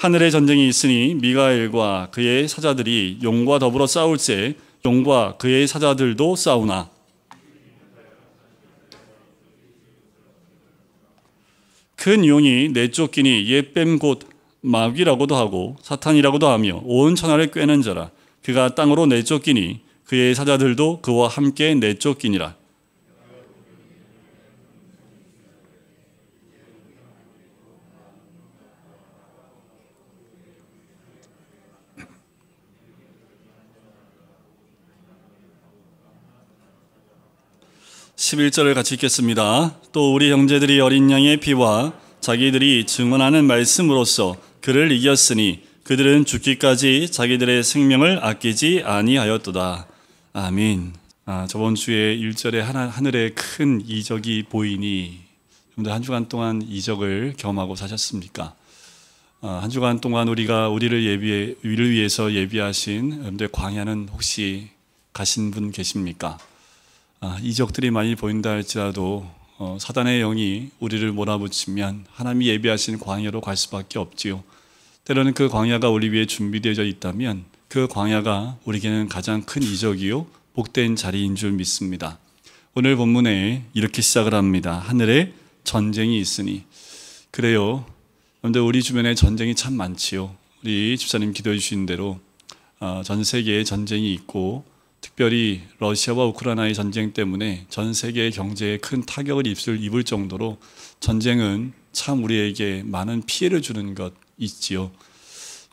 하늘의 전쟁이 있으니 미가엘과 그의 사자들이 용과 더불어 싸울세 용과 그의 사자들도 싸우나 큰 용이 내쫓기니 옛뱀 곧 마귀라고도 하고 사탄이라고도 하며 온 천하를 꿰는 자라. 그가 땅으로 내쫓기니 그의 사자들도 그와 함께 내쫓기니라. 11절을 같이 읽겠습니다. 또 우리 형제들이 어린 양의 피와 자기들이 증언하는 말씀으로써 그를 이겼으니 그들은 죽기까지 자기들의 생명을 아끼지 아니하였도다. 아멘. 저번 주에 1절에 하늘에 큰 이적이 보이니 여러분들 한 주간 동안 이적을 경험하고 사셨습니까? 한 주간 동안 우리를 위해서 예비하신 여러분들 광야는 혹시 가신 분 계십니까? 이적들이 많이 보인다 할지라도 사단의 영이 우리를 몰아붙이면 하나님이 예비하신 광야로 갈 수밖에 없지요. 때로는 그 광야가 우리 위해 준비되어 있다면 그 광야가 우리에게는 가장 큰 이적이요 복된 자리인 줄 믿습니다. 오늘 본문에 이렇게 시작을 합니다. 하늘에 전쟁이 있으니. 그래요. 그런데 우리 주변에 전쟁이 참 많지요. 우리 집사님 기도해 주신 대로 전 세계에 전쟁이 있고 특별히 러시아와 우크라이나의 전쟁 때문에 전 세계의 경제에 큰 타격을 입을 정도로 전쟁은 참 우리에게 많은 피해를 주는 것 있지요.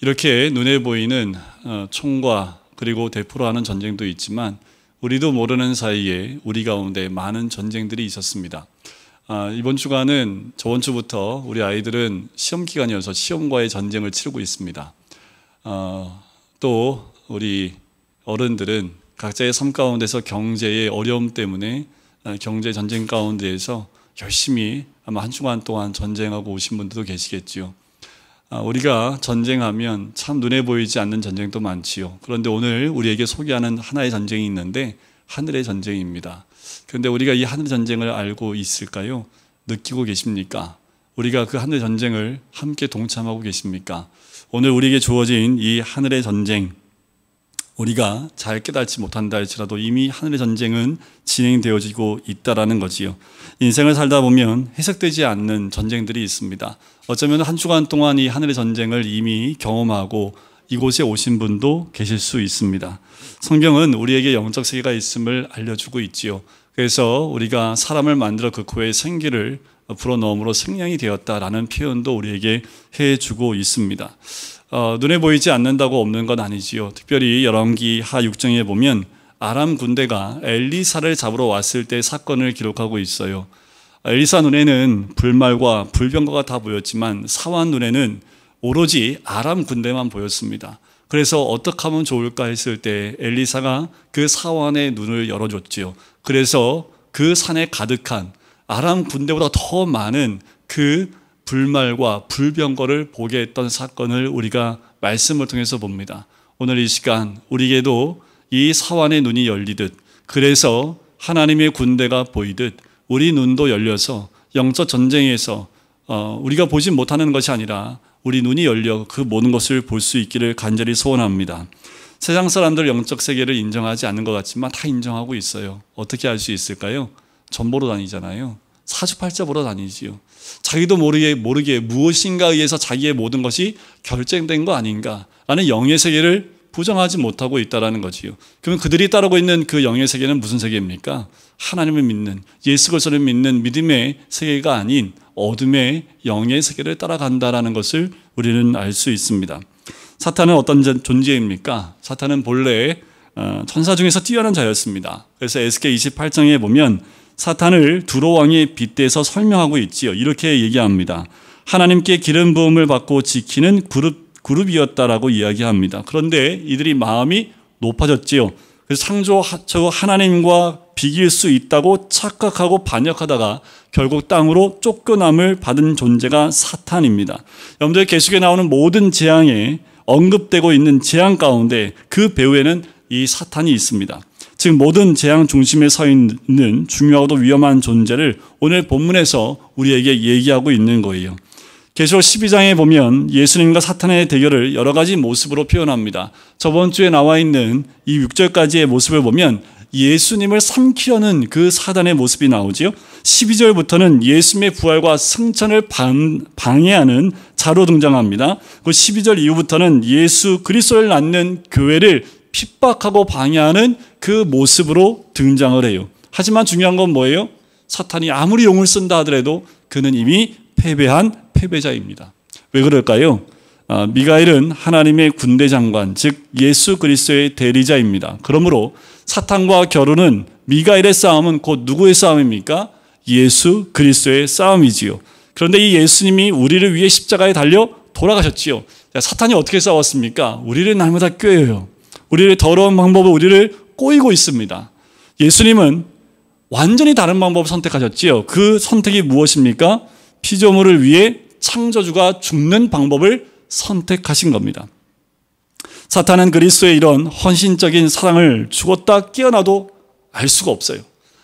이렇게 눈에 보이는 총과 그리고 대포로 하는 전쟁도 있지만 우리도 모르는 사이에 우리 가운데 많은 전쟁들이 있었습니다. 이번 주간은 저번 주부터 우리 아이들은 시험 기간이어서 시험과의 전쟁을 치르고 있습니다. 또 우리 어른들은 각자의 삶 가운데서 경제의 어려움 때문에 경제 전쟁 가운데에서 열심히 아마 한 주간 동안 전쟁하고 오신 분들도 계시겠지요. 우리가 전쟁하면 참 눈에 보이지 않는 전쟁도 많지요. 그런데 오늘 우리에게 소개하는 하나의 전쟁이 있는데 하늘의 전쟁입니다. 그런데 우리가 이 하늘 전쟁을 알고 있을까요? 느끼고 계십니까? 우리가 그 하늘 전쟁을 함께 동참하고 계십니까? 오늘 우리에게 주어진 이 하늘의 전쟁, 우리가 잘 깨닫지 못한다 할지라도 이미 하늘의 전쟁은 진행되어지고 있다라는 거지요. 인생을 살다 보면 해석되지 않는 전쟁들이 있습니다. 어쩌면 한 주간 동안 이 하늘의 전쟁을 이미 경험하고 이곳에 오신 분도 계실 수 있습니다. 성경은 우리에게 영적 세계가 있음을 알려주고 있지요. 그래서 우리가 사람을 만들어 그 코에 생기를 불어넣음으로 생명이 되었다라는 표현도 우리에게 해주고 있습니다. 눈에 보이지 않는다고 없는 건 아니지요. 특별히 열왕기 하 6장에 보면 아람 군대가 엘리사를 잡으러 왔을 때 사건을 기록하고 있어요. 엘리사 눈에는 불말과 불병거가 다 보였지만 사환 눈에는 오로지 아람 군대만 보였습니다. 그래서 어떻게 하면 좋을까 했을 때 엘리사가 그 사환의 눈을 열어줬지요. 그래서 그 산에 가득한 아람 군대보다 더 많은 그 불말과 불병거를 보게 했던 사건을 우리가 말씀을 통해서 봅니다. 오늘 이 시간 우리에게도 이 사환의 눈이 열리듯 그래서 하나님의 군대가 보이듯 우리 눈도 열려서 영적 전쟁에서 우리가 보지 못하는 것이 아니라 우리 눈이 열려 그 모든 것을 볼 수 있기를 간절히 소원합니다. 세상 사람들 영적 세계를 인정하지 않는 것 같지만 다 인정하고 있어요. 어떻게 알 수 있을까요? 전 보러 다니잖아요. 사주팔자 보러 다니지요. 자기도 모르게 무엇인가에 의해서 자기의 모든 것이 결정된 거 아닌가 라는 영의 세계를 부정하지 못하고 있다는 거지요. 그러면 그들이 따르고 있는 그 영의 세계는 무슨 세계입니까? 하나님을 믿는, 예수 그리스도를 믿는 믿음의 세계가 아닌 어둠의 영의 세계를 따라간다는 것을 우리는 알 수 있습니다. 사탄은 어떤 존재입니까? 사탄은 본래 천사 중에서 뛰어난 자였습니다. 그래서 에스겔 28장에 보면 사탄을 두로왕에 빗대서 설명하고 있지요. 이렇게 얘기합니다. 하나님께 기름 부음을 받고 지키는 그룹이었다라고 이야기합니다. 그런데 이들이 마음이 높아졌지요. 그래서 창조주 하나님과 비길 수 있다고 착각하고 반역하다가 결국 땅으로 쫓겨남을 받은 존재가 사탄입니다. 여러분들 계속에 나오는 모든 재앙에 언급되고 있는 재앙 가운데 그 배후에는 이 사탄이 있습니다. 즉 모든 재앙 중심에 서 있는 중요하고도 위험한 존재를 오늘 본문에서 우리에게 얘기하고 있는 거예요. 계시록 12장에 보면 예수님과 사탄의 대결을 여러 가지 모습으로 표현합니다. 저번 주에 나와 있는 이 6절까지의 모습을 보면 예수님을 삼키려는 그 사단의 모습이 나오지요. 12절부터는 예수님의 부활과 승천을 방해하는 자로 등장합니다. 그 12절 이후부터는 예수 그리스도를 낳는 교회를 핍박하고 방해하는 그 모습으로 등장을 해요. 하지만 중요한 건 뭐예요? 사탄이 아무리 용을 쓴다 하더라도 그는 이미 패배한 패배자입니다. 왜 그럴까요? 미가엘은 하나님의 군대 장관, 즉 예수 그리스도의 대리자입니다. 그러므로 사탄과 겨루는 미가엘의 싸움은 곧 누구의 싸움입니까? 예수 그리스도의 싸움이지요. 그런데 이 예수님이 우리를 위해 십자가에 달려 돌아가셨지요. 사탄이 어떻게 싸웠습니까? 우리를 날마다 꾀어요. 우리를 더러운 방법으로 우리를 꼬이고 있습니다. 예수님은 완전히 다른 방법을 선택하셨지요. 그 선택이 무엇입니까? 피조물을 위해 창조주가 죽는 방법을 선택하신 겁니다. 사탄은 그리스도의 이런 헌신적인 사랑을 죽었다 깨어나도 알 수가 없어요.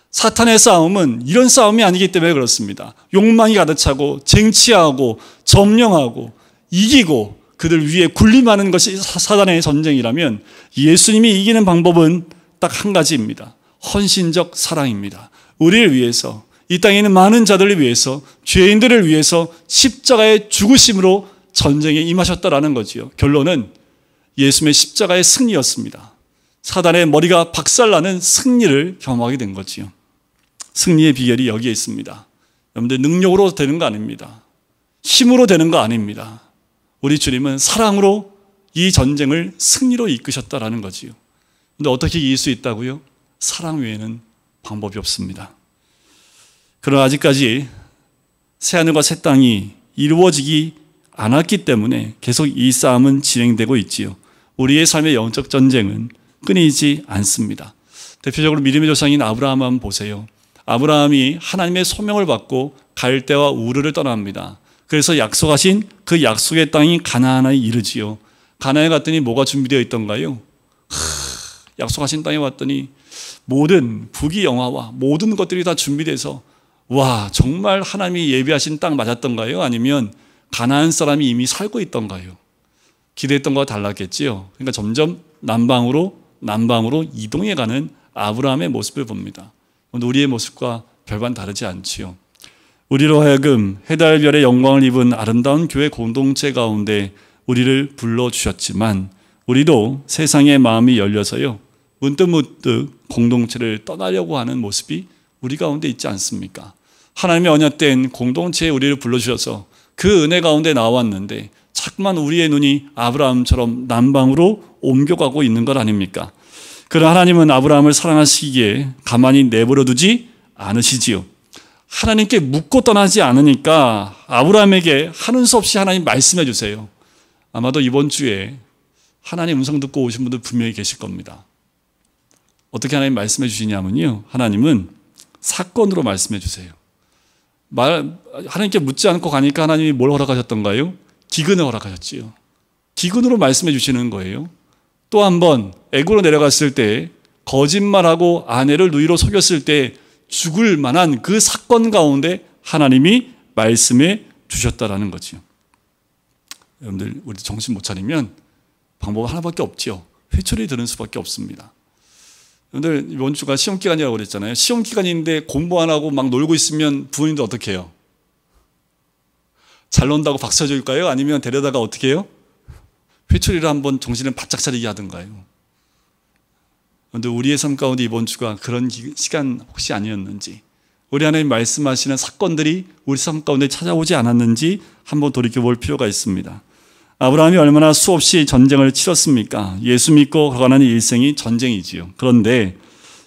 사탄의 싸움은 이런 싸움이 아니기 때문에 그렇습니다. 욕망이 가득 차고 쟁취하고 점령하고 이기고 그들 위에 군림하는 것이 사탄의 전쟁이라면 예수님이 이기는 방법은 딱 한 가지입니다. 헌신적 사랑입니다. 우리를 위해서, 이 땅에 있는 많은 자들을 위해서, 죄인들을 위해서 십자가의 죽으심으로 전쟁에 임하셨다라는 거지요. 결론은 예수님의 십자가의 승리였습니다. 사단의 머리가 박살나는 승리를 경험하게 된 거지요. 승리의 비결이 여기에 있습니다. 여러분들, 능력으로 되는 거 아닙니다. 힘으로 되는 거 아닙니다. 우리 주님은 사랑으로 이 전쟁을 승리로 이끄셨다라는 거지요. 근데 어떻게 이길 수 있다고요? 사랑 외에는 방법이 없습니다. 그러나 아직까지 새하늘과 새 땅이 이루어지기 않았기 때문에 계속 이 싸움은 진행되고 있지요. 우리의 삶의 영적 전쟁은 끊이지 않습니다. 대표적으로 믿음의 조상인 아브라함 한번 보세요. 아브라함이 하나님의 소명을 받고 갈대와 우르를 떠납니다. 그래서 약속하신 그 약속의 땅이 가나안에 이르지요. 가나안에 갔더니 뭐가 준비되어 있던가요? 약속하신 땅에 왔더니 모든 부귀영화와 모든 것들이 다 준비돼서, 와, 정말 하나님이 예비하신 땅 맞았던가요? 아니면 가나안 사람이 이미 살고 있던가요? 기대했던 것과 달랐겠지요. 그러니까 점점 남방으로 이동해가는 아브라함의 모습을 봅니다. 우리의 모습과 별반 다르지 않지요. 우리로 하여금 해달 별의 영광을 입은 아름다운 교회 공동체 가운데 우리를 불러주셨지만 우리도 세상의 마음이 열려서요, 문득문득 공동체를 떠나려고 하는 모습이 우리 가운데 있지 않습니까? 하나님의 언약된 공동체에 우리를 불러주셔서 그 은혜 가운데 나왔는데 자꾸만 우리의 눈이 아브라함처럼 남방으로 옮겨가고 있는 것 아닙니까? 그러나 하나님은 아브라함을 사랑하시기에 가만히 내버려 두지 않으시지요. 하나님께 묻고 떠나지 않으니까 아브라함에게 하는 수 없이 하나님 말씀해 주세요. 아마도 이번 주에 하나님 음성 듣고 오신 분들 분명히 계실 겁니다. 어떻게 하나님 말씀해 주시냐면요, 하나님은 사건으로 말씀해 주세요. 하나님께 묻지 않고 가니까 하나님이 뭘 허락하셨던가요? 기근을 허락하셨지요. 기근으로 말씀해 주시는 거예요. 또 한 번 애굽으로 내려갔을 때 거짓말하고 아내를 누이로 속였을 때 죽을 만한 그 사건 가운데 하나님이 말씀해 주셨다라는 거죠. 여러분들, 우리 정신 못 차리면 방법 하나밖에 없죠. 회초리 드는 수밖에 없습니다. 여러분들, 이번 주가 시험 기간이라고 그랬잖아요. 시험 기간인데 공부 안 하고 막 놀고 있으면 부모님도 어떻게 해요? 잘 논다고 박수 쳐줄까요? 아니면 데려다가 어떻게 해요? 회초리를 한번 정신을 바짝 차리게 하던가요? 그런데 우리의 삶 가운데 이번 주가 그런 시간 혹시 아니었는지, 우리 하나님 말씀하시는 사건들이 우리 삶 가운데 찾아오지 않았는지 한번 돌이켜볼 필요가 있습니다. 아브라함이 얼마나 수없이 전쟁을 치렀습니까? 예수 믿고 걸어가는 일생이 전쟁이지요. 그런데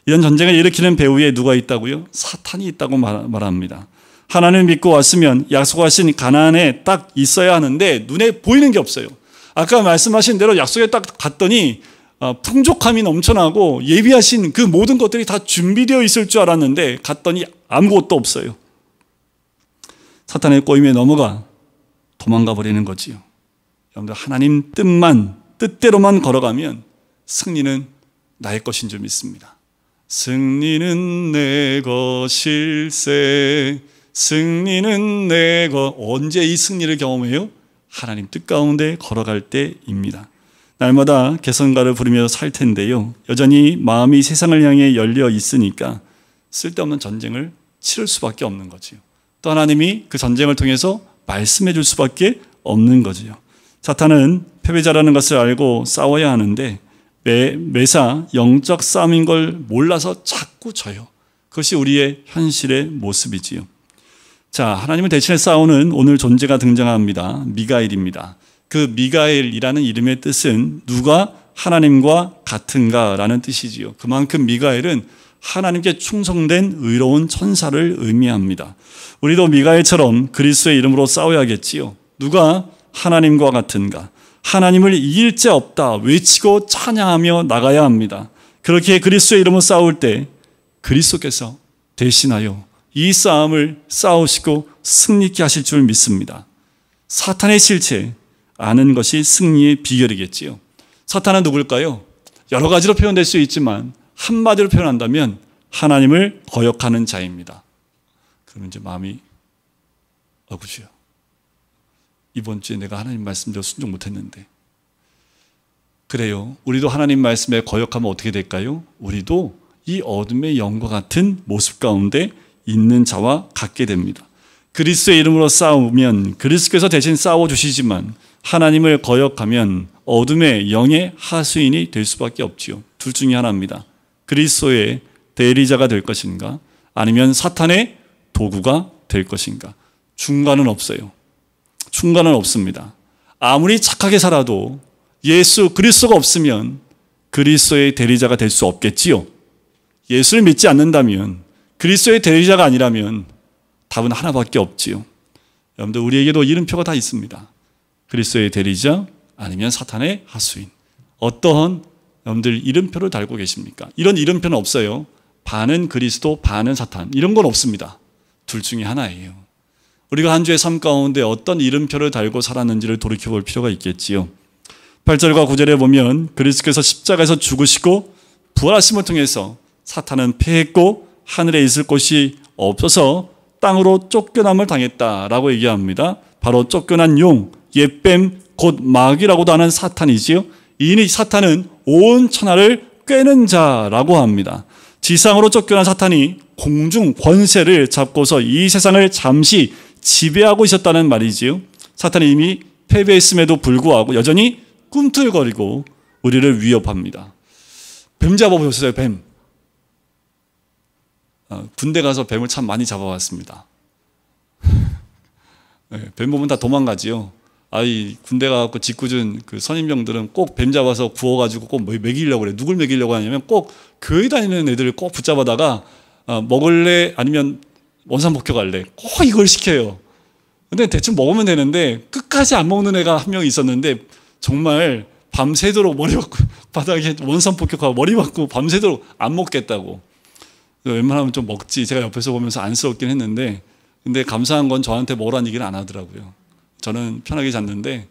이런 전쟁을 일으키는 배후에 누가 있다고요? 사탄이 있다고 말합니다. 하나님을 믿고 왔으면 약속하신 가나안에 딱 있어야 하는데 눈에 보이는 게 없어요. 아까 말씀하신 대로 약속에 딱 갔더니 풍족함이 넘쳐나고 예비하신 그 모든 것들이 다 준비되어 있을 줄 알았는데 갔더니 아무것도 없어요. 사탄의 꼬임에 넘어가 도망가 버리는 거지요. 여러분들, 하나님 뜻대로만 걸어가면 승리는 나의 것인 줄 믿습니다. 승리는 내 것일세, 승리는 내거. 언제 이 승리를 경험해요? 하나님 뜻 가운데 걸어갈 때입니다. 날마다 개선가를 부르며 살 텐데요, 여전히 마음이 세상을 향해 열려 있으니까 쓸데없는 전쟁을 치를 수밖에 없는 거지요. 또 하나님이 그 전쟁을 통해서 말씀해 줄 수밖에 없는 거지요. 사탄은 패배자라는 것을 알고 싸워야 하는데 매사 영적 싸움인 걸 몰라서 자꾸 져요. 그것이 우리의 현실의 모습이지요. 자, 하나님을 대신해 싸우는 오늘 존재가 등장합니다. 미가엘입니다. 그 미가엘이라는 이름의 뜻은 누가 하나님과 같은가 라는 뜻이지요. 그만큼 미가엘은 하나님께 충성된 의로운 천사를 의미합니다. 우리도 미가엘처럼 그리스도의 이름으로 싸워야겠지요. 누가 하나님과 같은가? 하나님을 이길 자 없다 외치고 찬양하며 나가야 합니다. 그렇게 그리스도의 이름으로 싸울 때 그리스도께서 대신하여 이 싸움을 싸우시고 승리케 하실 줄 믿습니다. 사탄의 실체 아는 것이 승리의 비결이겠지요. 사탄은 누굴까요? 여러 가지로 표현될 수 있지만 한마디로 표현한다면 하나님을 거역하는 자입니다. 그러면 이제 마음이 어구지요. 이번 주에 내가 하나님 말씀대로 순종 못했는데. 그래요. 우리도 하나님 말씀에 거역하면 어떻게 될까요? 우리도 이 어둠의 영과 같은 모습 가운데 있는 자와 같게 됩니다. 그리스도의 이름으로 싸우면 그리스도께서 대신 싸워주시지만 하나님을 거역하면 어둠의 영의 하수인이 될 수밖에 없지요. 둘 중에 하나입니다. 그리스도의 대리자가 될 것인가, 아니면 사탄의 도구가 될 것인가. 중간은 없어요. 중간은 없습니다. 아무리 착하게 살아도 예수 그리스도가 없으면 그리스도의 대리자가 될 수 없겠지요. 예수를 믿지 않는다면, 그리스도의 대리자가 아니라면 답은 하나밖에 없지요. 여러분들, 우리에게도 이름표가 다 있습니다. 그리스도의 대리자 아니면 사탄의 하수인. 어떠한 여러분들 이름표를 달고 계십니까? 이런 이름표는 없어요. 반은 그리스도, 반은 사탄. 이런 건 없습니다. 둘 중에 하나예요. 우리가 한 주의 삶 가운데 어떤 이름표를 달고 살았는지를 돌이켜볼 필요가 있겠지요. 8절과 9절에 보면 그리스도께서 십자가에서 죽으시고 부활하심을 통해서 사탄은 패했고 하늘에 있을 곳이 없어서 땅으로 쫓겨남을 당했다라고 얘기합니다. 바로 쫓겨난 용, 옛뱀, 곧 마귀라고도 하는 사탄이지요. 이 사탄은 온 천하를 꿰는 자라고 합니다. 지상으로 쫓겨난 사탄이 공중 권세를 잡고서 이 세상을 잠시 지배하고 있었다는 말이지요. 사탄이 이미 패배했음에도 불구하고 여전히 꿈틀거리고 우리를 위협합니다. 뱀 잡아보셨어요? 뱀. 군대 가서 뱀을 참 많이 잡아왔습니다. 네, 뱀 보면 다 도망가지요. 이 군대 가서 짓궂은 그 선임병들은 꼭 뱀 잡아서 구워가지고 꼭 먹이려고 그래. 누굴 먹이려고 하냐면 꼭 교회 다니는 애들을 꼭 붙잡아다가 먹을래 아니면 원산복귀할래 꼭 이걸 시켜요. 근데 대충 먹으면 되는데 끝까지 안 먹는 애가 한 명 있었는데 정말 밤새도록 머리 박고 바닥에 원산복귀하고 머리 박고 밤새도록 안 먹겠다고. 웬만하면 좀 먹지. 제가 옆에서 보면서 안쓰럽긴 했는데, 근데 감사한 건 저한테 먹으라는 얘기는 안 하더라고요. 저는 편하게 잤는데,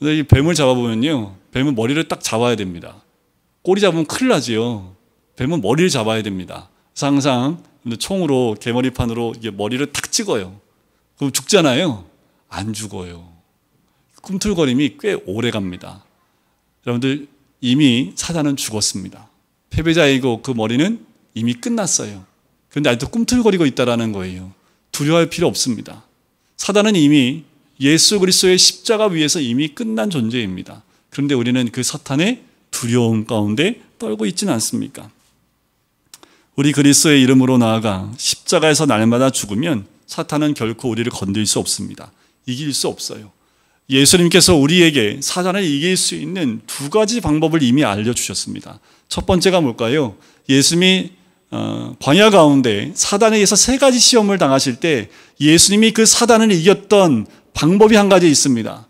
근데 이 뱀을 잡아보면요, 뱀은 머리를 딱 잡아야 됩니다. 꼬리 잡으면 큰일 나지요. 뱀은 머리를 잡아야 됩니다. 그래서 항상 총으로 개머리판으로 이게 머리를 탁 찍어요. 그럼 죽잖아요. 안 죽어요. 꿈틀거림이 꽤 오래 갑니다. 여러분들, 이미 사단은 죽었습니다. 패배자이고 그 머리는 이미 끝났어요. 그런데 아직도 꿈틀거리고 있다는 거예요. 두려워할 필요 없습니다. 사단은 이미 예수 그리스도의 십자가 위에서 이미 끝난 존재입니다. 그런데 우리는 그 사탄의 두려움 가운데 떨고 있지는 않습니까? 우리 그리스도의 이름으로 나아가 십자가에서 날마다 죽으면 사탄은 결코 우리를 건들 수 없습니다. 이길 수 없어요. 예수님께서 우리에게 사단을 이길 수 있는 두 가지 방법을 이미 알려주셨습니다. 첫 번째가 뭘까요? 예수님이 광야 가운데 사단에 의해서 세 가지 시험을 당하실 때 예수님이 그 사단을 이겼던 방법이 한 가지 있습니다.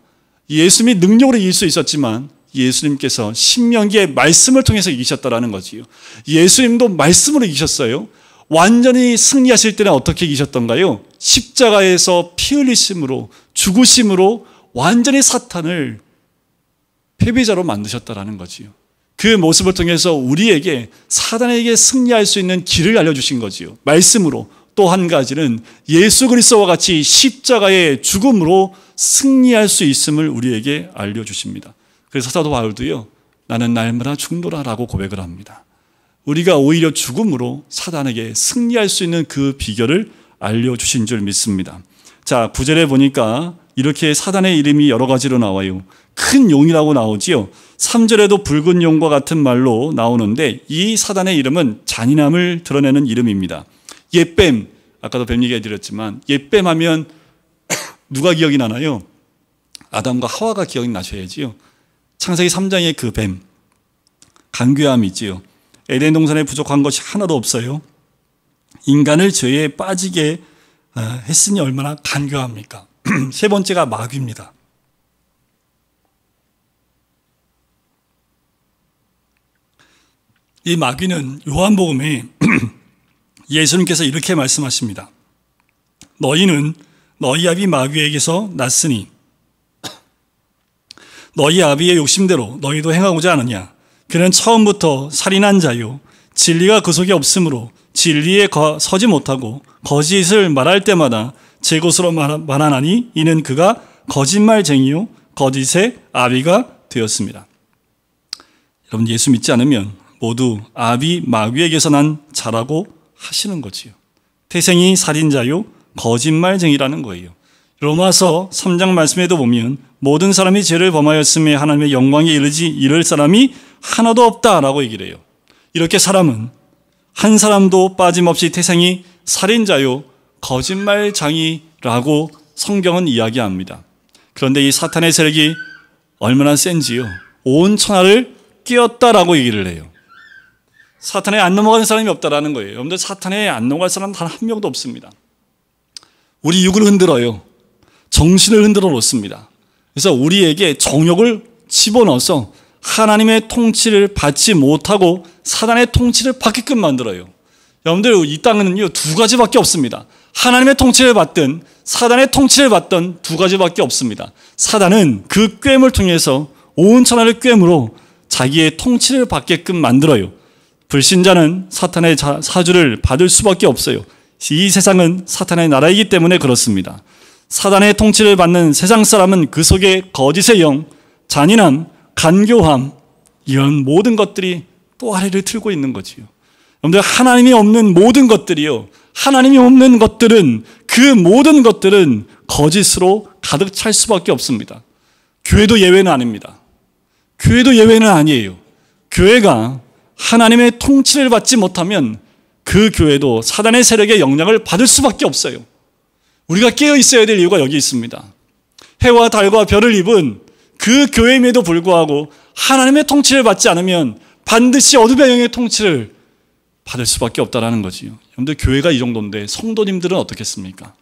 예수님이 능력으로 이길 수 있었지만 예수님께서 신명기의 말씀을 통해서 이기셨다라는 거지요. 예수님도 말씀으로 이기셨어요. 완전히 승리하실 때는 어떻게 이기셨던가요? 십자가에서 피 흘리심으로, 죽으심으로 완전히 사탄을 패배자로 만드셨다라는 거지요. 그 모습을 통해서 우리에게 사단에게 승리할 수 있는 길을 알려주신 거지요. 말씀으로, 또 한 가지는 예수 그리스도와 같이 십자가의 죽음으로 승리할 수 있음을 우리에게 알려주십니다. 그래서 사도 바울도요, 나는 날마다 죽노라라고 고백을 합니다. 우리가 오히려 죽음으로 사단에게 승리할 수 있는 그 비결을 알려주신 줄 믿습니다. 자, 9절에 보니까 이렇게 사단의 이름이 여러 가지로 나와요. 큰 용이라고 나오지요. 3절에도 붉은 용과 같은 말로 나오는데 이 사단의 이름은 잔인함을 드러내는 이름입니다. 옛뱀, 아까도 뱀 얘기해 드렸지만 옛뱀 하면 누가 기억이 나나요? 아담과 하와가 기억이 나셔야지요. 창세기 3장의 그 뱀, 간교함이지요. 에덴 동산에 부족한 것이 하나도 없어요. 인간을 죄에 빠지게 했으니 얼마나 간교합니까? 세 번째가 마귀입니다. 이 마귀는 요한복음에 예수님께서 이렇게 말씀하십니다. 너희는 너희 아비 마귀에게서 났으니 너희 아비의 욕심대로 너희도 행하고자 하느냐. 그는 처음부터 살인한 자요 진리가 그 속에 없으므로 진리에 서지 못하고 거짓을 말할 때마다 제 것으로 말하나니 이는 그가 거짓말쟁이요 거짓의 아비가 되었습니다. 여러분, 예수 믿지 않으면 모두 아비 마귀에게서 난 자라고 하시는 거지요. 태생이 살인자요 거짓말쟁이라는 거예요. 로마서 3장 말씀에도 보면 모든 사람이 죄를 범하였음에 하나님의 영광에 이를 사람이 하나도 없다라고 얘기를 해요. 이렇게 사람은 한 사람도 빠짐없이 태생이 살인자요 거짓말쟁이라고 성경은 이야기합니다. 그런데 이 사탄의 세력이 얼마나 센지요. 온 천하를 깨었다라고 얘기를 해요. 사탄에 안 넘어가는 사람이 없다라는 거예요. 여러분들, 사탄에 안 넘어갈 사람 단 한 명도 없습니다. 우리 육을 흔들어요. 정신을 흔들어 놓습니다. 그래서 우리에게 정욕을 집어넣어서 하나님의 통치를 받지 못하고 사단의 통치를 받게끔 만들어요. 여러분들, 이 땅에는요, 두 가지밖에 없습니다. 하나님의 통치를 받든 사단의 통치를 받든 두 가지밖에 없습니다. 사단은 그 꾀임을 통해서 온 천하를 꾀임으로 자기의 통치를 받게끔 만들어요. 불신자는 사탄의 사주를 받을 수밖에 없어요. 이 세상은 사탄의 나라이기 때문에 그렇습니다. 사단의 통치를 받는 세상 사람은 그 속에 거짓의 영, 잔인함, 간교함, 이런 모든 것들이 또아리를 틀고 있는 거지요. 여러분들, 하나님이 없는 모든 것들이요, 하나님이 없는 것들은, 그 모든 것들은 거짓으로 가득 찰 수밖에 없습니다. 교회도 예외는 아닙니다. 교회도 예외는 아니에요. 교회가 하나님의 통치를 받지 못하면 그 교회도 사단의 세력의 영향을 받을 수밖에 없어요. 우리가 깨어 있어야 될 이유가 여기 있습니다. 해와 달과 별을 입은 그 교회임에도 불구하고 하나님의 통치를 받지 않으면 반드시 어둠의 영의 통치를 받을 수밖에 없다는 거지요. 여러분들, 교회가 이 정도인데 성도님들은 어떻겠습니까?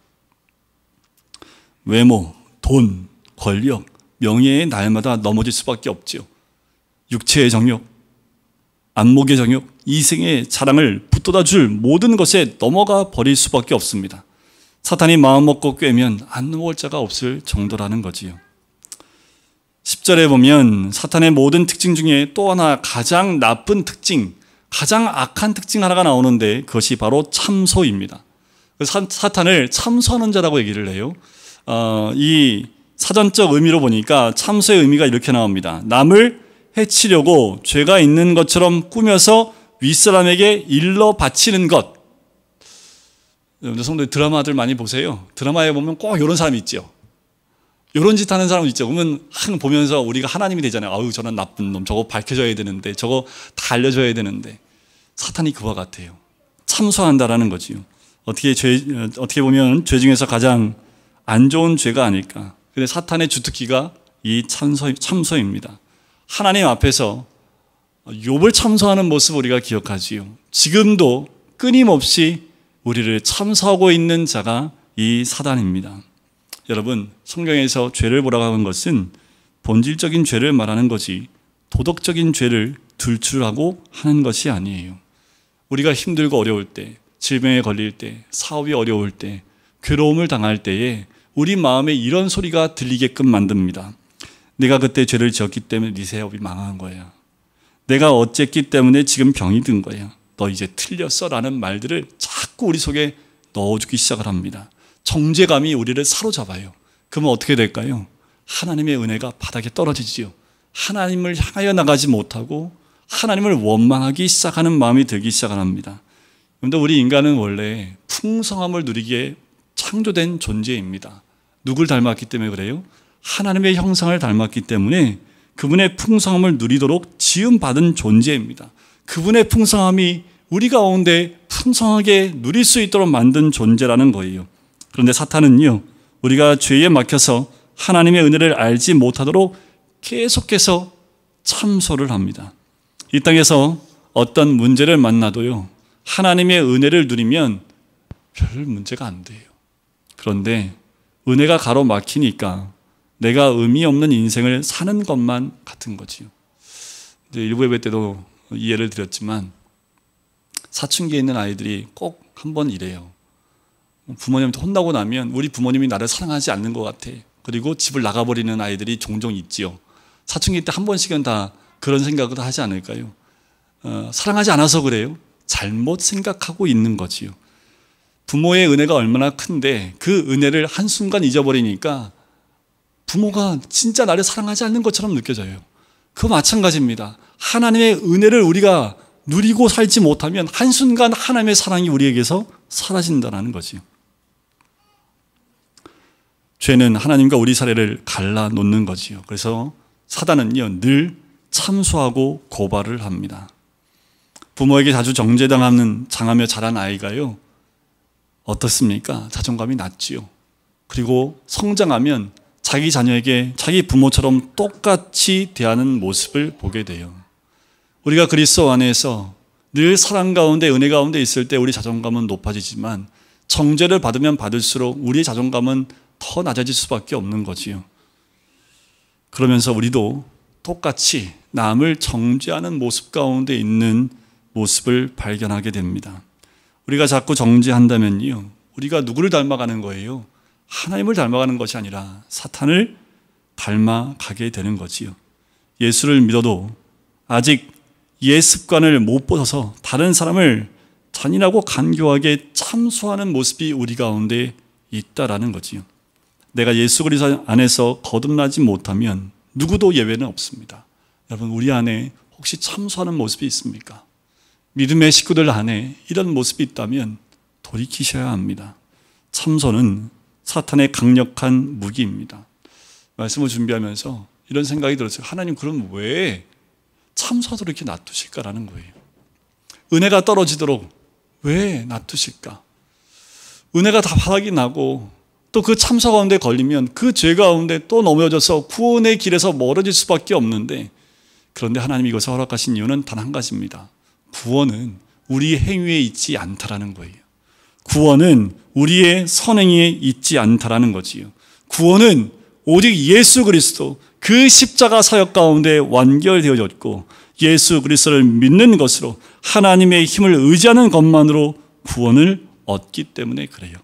외모, 돈, 권력, 명예의 날마다 넘어질 수밖에 없지요. 육체의 정욕, 안목의 정욕, 이생의 자랑을 붙돋아 줄 모든 것에 넘어가 버릴 수밖에 없습니다. 사탄이 마음먹고 꿰면 안 넘어올 자가 없을 정도라는 거지요. 10절에 보면 사탄의 모든 특징 중에 또 하나 가장 나쁜 특징, 가장 악한 특징 하나가 나오는데 그것이 바로 참소입니다. 사탄을 참소하는 자라고 얘기를 해요. 이 사전적 의미로 보니까 참소의 의미가 이렇게 나옵니다. 남을 해치려고 죄가 있는 것처럼 꾸며서 윗사람에게 일러 바치는 것. 여러분들, 성도들 드라마들 많이 보세요. 드라마에 보면 꼭 이런 사람이 있죠. 이런 짓 하는 사람 있죠. 그러면 보면서 우리가 하나님이 되잖아요. 아유, 저는 나쁜 놈, 저거 밝혀줘야 되는데, 저거 다 알려줘야 되는데. 사탄이 그와 같아요. 참소한다라는 거지요. 어떻게 보면 죄 중에서 가장 안 좋은 죄가 아닐까. 근데 사탄의 주특기가 이 참소입니다. 하나님 앞에서 욥을 참소하는 모습 우리가 기억하지요. 지금도 끊임없이 우리를 참소하고 있는 자가 이 사단입니다. 여러분, 성경에서 죄를 보라고 하는 것은 본질적인 죄를 말하는 거지 도덕적인 죄를 들추라고 하는 것이 아니에요. 우리가 힘들고 어려울 때, 질병에 걸릴 때, 사업이 어려울 때, 괴로움을 당할 때에 우리 마음에 이런 소리가 들리게끔 만듭니다. 내가 그때 죄를 지었기 때문에 네 사업이 망한 거야. 내가 어쨌기 때문에 지금 병이 든 거야. 너 이제 틀렸어 라는 말들을 자꾸 우리 속에 넣어주기 시작을 합니다. 정죄감이 우리를 사로잡아요. 그러면 어떻게 될까요? 하나님의 은혜가 바닥에 떨어지지요. 하나님을 향하여 나가지 못하고 하나님을 원망하기 시작하는 마음이 들기 시작합니다. 그런데 우리 인간은 원래 풍성함을 누리기에 창조된 존재입니다. 누굴 닮았기 때문에 그래요? 하나님의 형상을 닮았기 때문에 그분의 풍성함을 누리도록 지음받은 존재입니다. 그분의 풍성함이 우리 가운데 풍성하게 누릴 수 있도록 만든 존재라는 거예요. 그런데 사탄은요, 우리가 죄에 막혀서 하나님의 은혜를 알지 못하도록 계속해서 참소를 합니다. 이 땅에서 어떤 문제를 만나도요, 하나님의 은혜를 누리면 별 문제가 안 돼요. 그런데 은혜가 가로막히니까 내가 의미 없는 인생을 사는 것만 같은 거지요. 이제 일부 예배 때도 이 예를 드렸지만 사춘기에 있는 아이들이 꼭 한 번 이래요. 부모님한테 혼나고 나면 우리 부모님이 나를 사랑하지 않는 것 같아. 그리고 집을 나가버리는 아이들이 종종 있지요. 사춘기 때 한 번씩은 다 그런 생각을 하지 않을까요? 사랑하지 않아서 그래요? 잘못 생각하고 있는 거지요. 부모의 은혜가 얼마나 큰데 그 은혜를 한순간 잊어버리니까 부모가 진짜 나를 사랑하지 않는 것처럼 느껴져요. 그거 마찬가지입니다. 하나님의 은혜를 우리가 누리고 살지 못하면 한순간 하나님의 사랑이 우리에게서 사라진다는 거지요. 죄는 하나님과 우리 사이를 갈라놓는 거지요. 그래서 사단은요, 늘 참소하고 고발을 합니다. 부모에게 자주 정죄당하며 자란 아이가요, 어떻습니까? 자존감이 낮지요. 그리고 성장하면 자기 자녀에게 자기 부모처럼 똑같이 대하는 모습을 보게 돼요. 우리가 그리스도 안에서 늘 사랑 가운데 은혜 가운데 있을 때 우리 자존감은 높아지지만 정죄를 받으면 받을수록 우리의 자존감은 더 낮아질 수밖에 없는 거지요. 그러면서 우리도 똑같이 남을 정죄하는 모습 가운데 있는 모습을 발견하게 됩니다. 우리가 자꾸 정죄한다면요, 우리가 누구를 닮아가는 거예요? 하나님을 닮아가는 것이 아니라 사탄을 닮아가게 되는 거지요. 예수를 믿어도 아직 옛 습관을 못 벗어서 다른 사람을 잔인하고 간교하게 참소하는 모습이 우리 가운데 있다라는 거지요. 내가 예수 그리스도 안에서 거듭나지 못하면 누구도 예외는 없습니다. 여러분, 우리 안에 혹시 참소하는 모습이 있습니까? 믿음의 식구들 안에 이런 모습이 있다면 돌이키셔야 합니다. 참소는 사탄의 강력한 무기입니다. 말씀을 준비하면서 이런 생각이 들었어요. 하나님, 그럼 왜 참소하도록 이렇게 놔두실까라는 거예요. 은혜가 떨어지도록 왜 놔두실까? 은혜가 다 바닥이 나고 또 그 참소 가운데 걸리면 그 죄 가운데 또 넘어져서 구원의 길에서 멀어질 수밖에 없는데, 그런데 하나님이 이것을 허락하신 이유는 단 한 가지입니다. 구원은 우리의 행위에 있지 않다라는 거예요. 구원은 우리의 선행에 있지 않다라는 거지요. 구원은 오직 예수 그리스도 그 십자가 사역 가운데 완결되어졌고 예수 그리스도를 믿는 것으로 하나님의 힘을 의지하는 것만으로 구원을 얻기 때문에 그래요.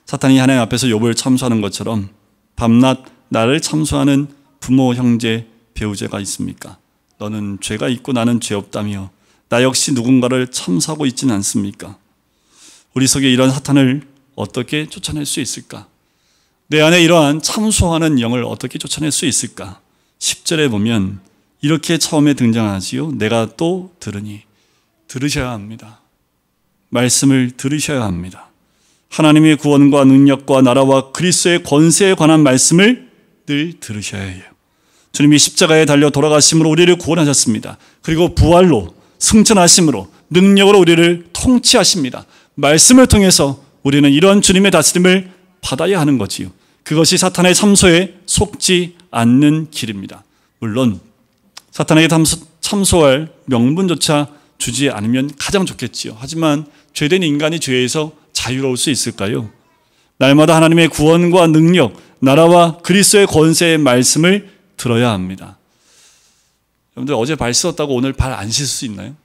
사탄이 하나님 앞에서 욥을 참소하는 것처럼 밤낮 나를 참소하는 부모, 형제, 배우자가 있습니까? 너는 죄가 있고 나는 죄 없다며 나 역시 누군가를 참소하고 있지는 않습니까? 우리 속에 이런 사탄을 어떻게 쫓아낼 수 있을까? 내 안에 이러한 참소하는 영을 어떻게 쫓아낼 수 있을까? 10절에 보면 이렇게 처음에 등장하지요. 내가 또 들으니. 들으셔야 합니다. 말씀을 들으셔야 합니다. 하나님의 구원과 능력과 나라와 그리스도의 권세에 관한 말씀을 늘 들으셔야 해요. 주님이 십자가에 달려 돌아가심으로 우리를 구원하셨습니다. 그리고 부활로 승천하심으로 능력으로 우리를 통치하십니다. 말씀을 통해서 우리는 이런 주님의 다스림을 받아야 하는 거지요. 그것이 사탄의 참소에 속지 않는 길입니다. 물론 사탄에게 참소할 명분조차 주지 않으면 가장 좋겠지요. 하지만 죄된 인간이 죄에서 자유로울 수 있을까요? 날마다 하나님의 구원과 능력, 나라와 그리스도의 권세의 말씀을 들어야 합니다. 여러분들 어제 발 씻었다고 오늘 발 안 씻을 수 있나요?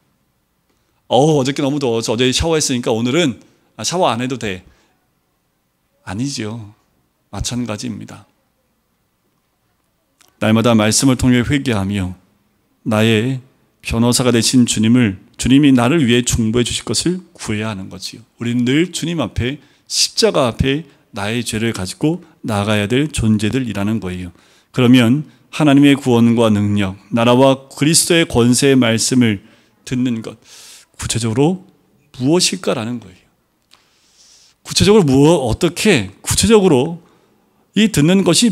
어저께 너무 더워서 어제 샤워했으니까 오늘은 샤워 안 해도 돼. 아니죠. 마찬가지입니다. 날마다 말씀을 통해 회개하며 나의 변호사가 되신 주님이 나를 위해 중보해 주실 것을 구해야 하는 거지요. 우리는 늘 주님 앞에 십자가 앞에 나의 죄를 가지고 나가야 될 존재들이라는 거예요. 그러면 하나님의 구원과 능력, 나라와 그리스도의 권세의 말씀을 듣는 것, 구체적으로 무엇일까라는 거예요. 구체적으로 어떻게 구체적으로 이 듣는 것이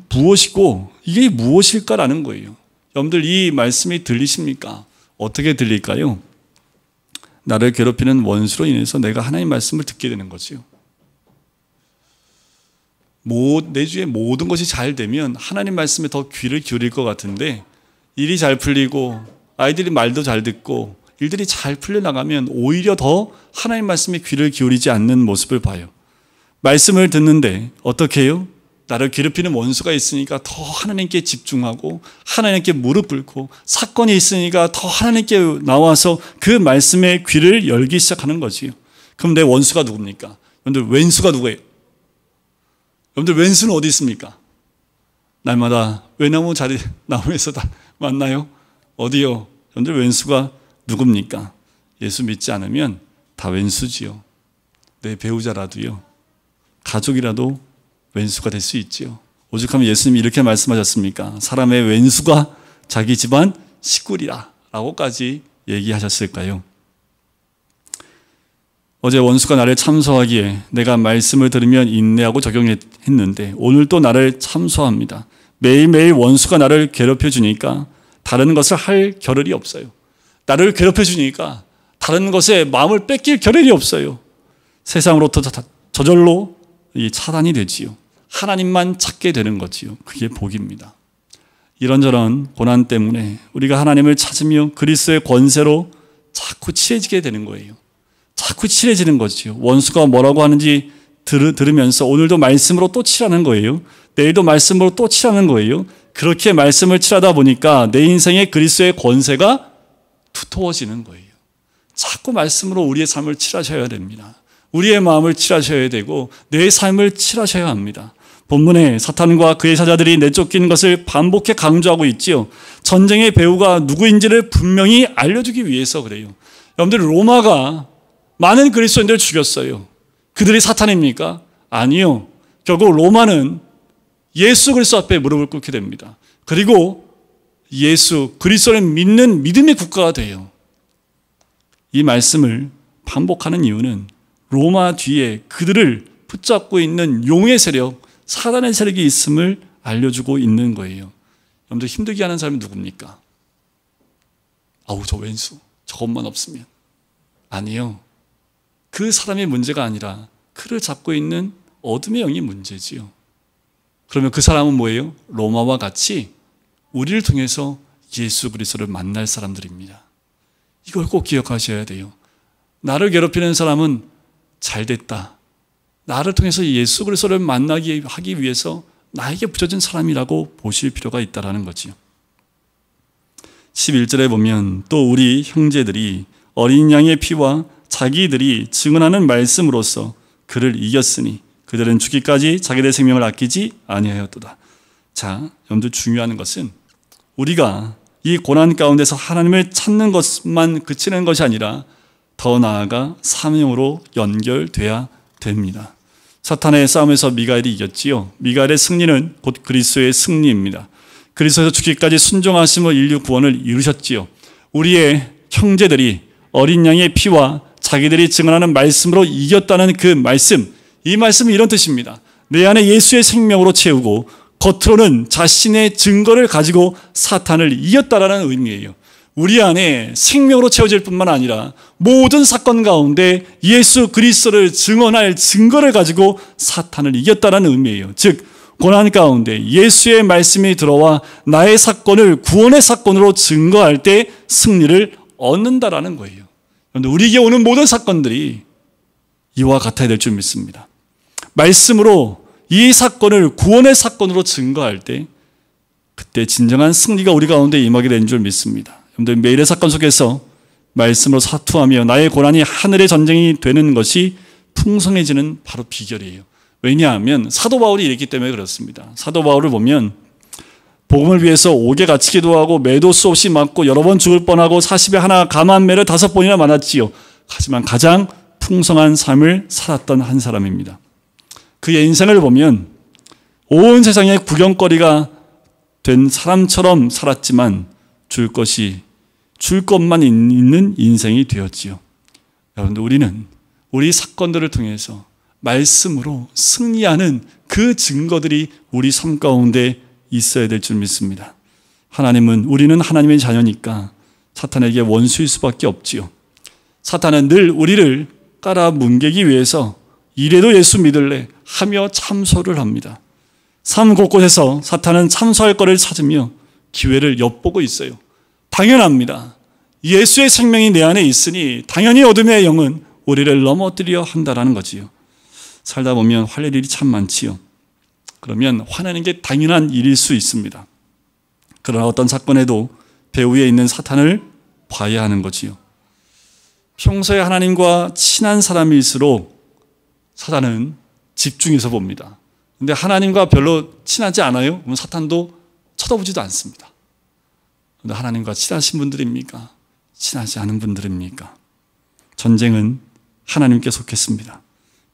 무엇이고 이게 무엇일까라는 거예요. 여러분들 이 말씀이 들리십니까? 어떻게 들릴까요? 나를 괴롭히는 원수로 인해서 내가 하나님 말씀을 듣게 되는 거지요. 내 주위에 모든 것이 잘 되면 하나님 말씀에 더 귀를 기울일 것 같은데 일이 잘 풀리고 아이들이 말도 잘 듣고 일들이 잘 풀려나가면 오히려 더 하나님 말씀에 귀를 기울이지 않는 모습을 봐요. 말씀을 듣는데 어떻게 해요? 나를 괴롭히는 원수가 있으니까 더 하나님께 집중하고 하나님께 무릎 꿇고 사건이 있으니까 더 하나님께 나와서 그 말씀에 귀를 열기 시작하는 거지요. 그럼 내 원수가 누굽니까? 여러분들 왼수가 누구예요? 여러분들 왼수는 어디 있습니까? 날마다 외나무 나무에서 다 만나요? 어디요? 여러분들 왼수가 누굽니까? 예수 믿지 않으면 다 왼수지요. 내 배우자라도요. 가족이라도 왼수가 될 수 있지요. 오죽하면 예수님이 이렇게 말씀하셨습니까? 사람의 왼수가 자기 집안 식구리라 라고까지 얘기하셨을까요? 어제 원수가 나를 참소하기에 내가 말씀을 들으면 인내하고 적용했는데 오늘 또 나를 참소합니다. 매일매일 원수가 나를 괴롭혀 주니까 다른 것을 할 겨를이 없어요. 나를 괴롭혀 주니까 다른 것에 마음을 뺏길 겨를이 없어요. 세상으로부터 저절로 차단이 되지요. 하나님만 찾게 되는 거지요. 그게 복입니다. 이런저런 고난 때문에 우리가 하나님을 찾으며 그리스도의 권세로 자꾸 치해지게 되는 거예요. 자꾸 칠해지는 거지요. 원수가 뭐라고 하는지 들으면서 오늘도 말씀으로 또 칠하는 거예요. 내일도 말씀으로 또 칠하는 거예요. 그렇게 말씀을 칠하다 보니까 내 인생에 그리스도의 권세가 두터워지는 거예요. 자꾸 말씀으로 우리의 삶을 칠하셔야 됩니다. 우리의 마음을 칠하셔야 되고 내 삶을 칠하셔야 합니다. 본문에 사탄과 그의 사자들이 내쫓긴 것을 반복해 강조하고 있지요. 전쟁의 배후가 누구인지를 분명히 알려주기 위해서 그래요. 여러분들 로마가 많은 그리스도인들을 죽였어요. 그들이 사탄입니까? 아니요. 결국 로마는 예수 그리스도 앞에 무릎을 꿇게 됩니다. 그리고 예수 그리스도를 믿는 믿음의 국가가 돼요. 이 말씀을 반복하는 이유는 로마 뒤에 그들을 붙잡고 있는 용의 세력, 사단의 세력이 있음을 알려주고 있는 거예요. 여러분들 힘들게 하는 사람이 누굽니까? 아우 저 왼수 저것만 없으면. 아니요. 그 사람의 문제가 아니라 그를 잡고 있는 어둠의 영이 문제지요. 그러면 그 사람은 뭐예요? 로마와 같이 우리를 통해서 예수 그리스도를 만날 사람들입니다. 이걸 꼭 기억하셔야 돼요. 나를 괴롭히는 사람은 잘됐다. 나를 통해서 예수 그리스도를 만나게 하기 위해서 나에게 붙여진 사람이라고 보실 필요가 있다는 거지요. 11절에 보면 또 우리 형제들이 어린 양의 피와 자기들이 증언하는 말씀으로써 그를 이겼으니 그들은 죽기까지 자기들의 생명을 아끼지 아니하였도다. 자, 여러분들 중요한 것은 우리가 이 고난 가운데서 하나님을 찾는 것만 그치는 것이 아니라 더 나아가 사명으로 연결돼야 됩니다. 사탄의 싸움에서 미가엘이 이겼지요. 미가엘의 승리는 곧 그리스도의 승리입니다. 그리스도에서 죽기까지 순종하심으로 인류 구원을 이루셨지요. 우리의 형제들이 어린 양의 피와 자기들이 증언하는 말씀으로 이겼다는 그 말씀, 이 말씀은 이런 뜻입니다. 내 안에 예수의 생명으로 채우고 겉으로는 자신의 증거를 가지고 사탄을 이겼다라는 의미예요. 우리 안에 생명으로 채워질 뿐만 아니라 모든 사건 가운데 예수 그리스도를 증언할 증거를 가지고 사탄을 이겼다라는 의미예요. 즉 고난 가운데 예수의 말씀이 들어와 나의 사건을 구원의 사건으로 증거할 때 승리를 얻는다라는 거예요. 그런데 우리에게 오는 모든 사건들이 이와 같아야 될 줄 믿습니다. 말씀으로 이 사건을 구원의 사건으로 증거할 때 그때 진정한 승리가 우리 가운데 임하게 된 줄 믿습니다. 여러분들 매일의 사건 속에서 말씀으로 사투하며 나의 고난이 하늘의 전쟁이 되는 것이 풍성해지는 바로 비결이에요. 왜냐하면 사도 바울이 이랬기 때문에 그렇습니다. 사도 바울을 보면 복음을 위해서 옥에 갇히기도 하고 매도 수없이 맞고 여러 번 죽을 뻔하고 40에 하나 감한 매를 5번이나 맞았지요. 하지만 가장 풍성한 삶을 살았던 한 사람입니다. 그의 인생을 보면 온 세상의 구경거리가 된 사람처럼 살았지만 줄 것만 있는 인생이 되었지요. 여러분들, 우리는 우리 사건들을 통해서 말씀으로 승리하는 그 증거들이 우리 삶 가운데 있어야 될 줄 믿습니다. 우리는 하나님의 자녀니까 사탄에게 원수일 수밖에 없지요. 사탄은 늘 우리를 깔아뭉개기 위해서 이래도 예수 믿을래 하며 참소를 합니다. 삶 곳곳에서 사탄은 참소할 거를 찾으며 기회를 엿보고 있어요. 당연합니다. 예수의 생명이 내 안에 있으니 당연히 어둠의 영은 우리를 넘어뜨려 한다라는 거지요. 살다 보면 화낼 일이 참 많지요. 그러면 화내는 게 당연한 일일 수 있습니다. 그러나 어떤 사건에도 배후에 있는 사탄을 봐야 하는 거지요. 평소에 하나님과 친한 사람일수록 사탄은 집중해서 봅니다. 근데 하나님과 별로 친하지 않아요? 그럼 사탄도 쳐다보지도 않습니다. 근데 하나님과 친하신 분들입니까? 친하지 않은 분들입니까? 전쟁은 하나님께 속했습니다.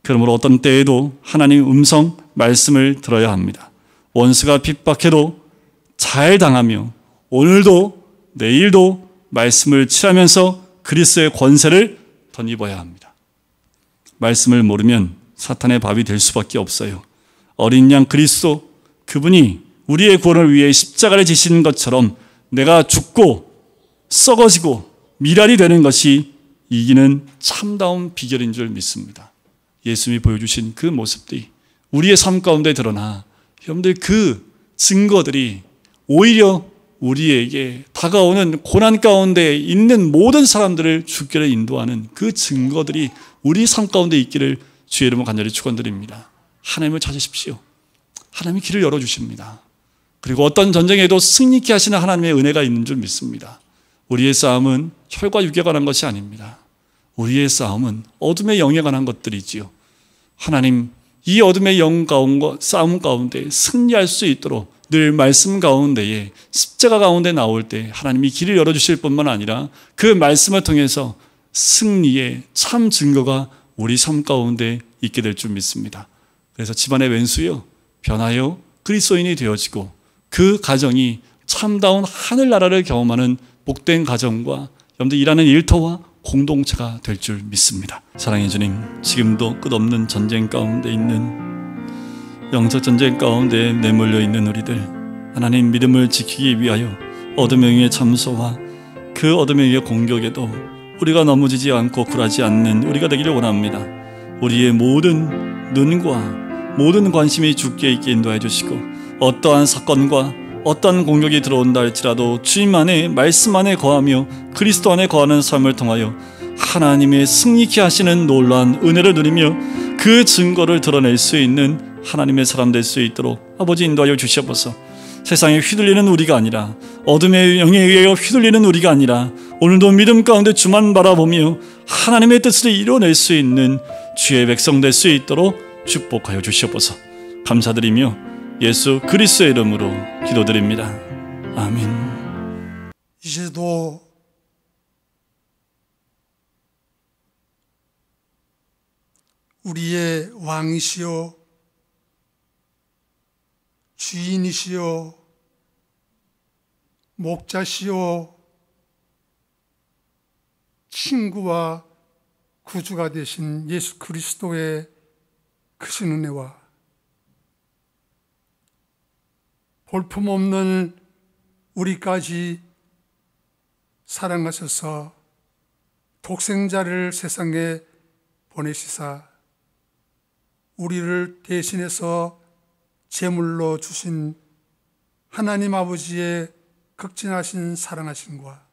그러므로 어떤 때에도 하나님 음성, 말씀을 들어야 합니다. 원수가 핍박해도 잘 당하며 오늘도 내일도 말씀을 취하면서 그리스도의 권세를 덧입어야 합니다. 말씀을 모르면 사탄의 밥이 될 수밖에 없어요. 어린 양 그리스도, 그분이 우리의 구원을 위해 십자가를 지시는 것처럼 내가 죽고 썩어지고 미랄이 되는 것이 이기는 참다운 비결인 줄 믿습니다. 예수님이 보여주신 그 모습들이 우리의 삶 가운데 드러나 여러분들 그 증거들이 오히려 우리에게 다가오는 고난 가운데 있는 모든 사람들을 주께로 인도하는 그 증거들이 우리 삶 가운데 있기를 주의 이름으로 간절히 축원드립니다. 하나님을 찾으십시오. 하나님이 길을 열어주십니다. 그리고 어떤 전쟁에도 승리케 하시는 하나님의 은혜가 있는 줄 믿습니다. 우리의 싸움은 혈과 육에 관한 것이 아닙니다. 우리의 싸움은 어둠의 영에 관한 것들이지요. 하나님, 이 어둠의 영 싸움 가운데 승리할 수 있도록 늘 말씀 가운데에 십자가 가운데 나올 때 하나님이 길을 열어주실 뿐만 아니라 그 말씀을 통해서 승리의 참 증거가 우리 삶 가운데 있게 될 줄 믿습니다. 그래서 집안의 왼수요 변하여 그리스도인이 되어지고 그 가정이 참다운 하늘나라를 경험하는 복된 가정과 여러분들 일하는 일터와 공동체가 될 줄 믿습니다. 사랑의 주님, 지금도 끝없는 전쟁 가운데 있는 영적 전쟁 가운데 내몰려 있는 우리들, 하나님 믿음을 지키기 위하여 어둠의 영의 참소와 그 어둠의 영의 공격에도 우리가 넘어지지 않고 굴하지 않는 우리가 되기를 원합니다. 우리의 모든 눈과 모든 관심이 주께 있게 인도해 주시고 어떠한 사건과 어떤 공격이 들어온다 할지라도 주님 안에 말씀 안에 거하며 그리스도 안에 거하는 삶을 통하여 하나님의 승리케 하시는 놀라운 은혜를 누리며 그 증거를 드러낼 수 있는 하나님의 사람 될 수 있도록 아버지 인도하여 주시옵소서. 세상에 휘둘리는 우리가 아니라 어둠의 영에 의하여 휘둘리는 우리가 아니라 오늘도 믿음 가운데 주만 바라보며 하나님의 뜻을 이뤄낼 수 있는 주의 백성 될 수 있도록 축복하여 주시옵소서. 감사드리며 예수 그리스도의 이름으로 기도드립니다. 아멘. 이제도 우리의 왕이시여 주인이시여 목자시여 친구와 구주가 되신 예수 그리스도의 크신 은혜와 볼품없는 우리까지 사랑하셔서 독생자를 세상에 보내시사 우리를 대신해서 제물로 주신 하나님 아버지의 극진하신 사랑하심과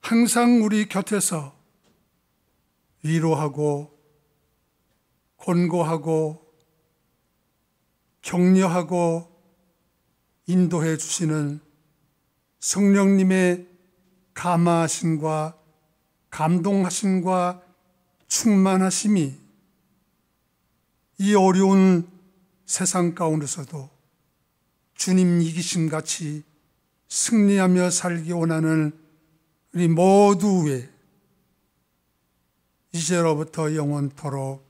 항상 우리 곁에서 위로하고 권고하고 격려하고 인도해 주시는 성령님의 감화하심과 감동하심과 충만하심이 이 어려운 세상 가운데서도 주님 이기심 같이 승리하며 살기 원하는 우리 모두 위에 이제로부터 영원토록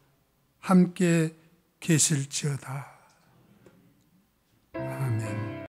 함께 계실지어다.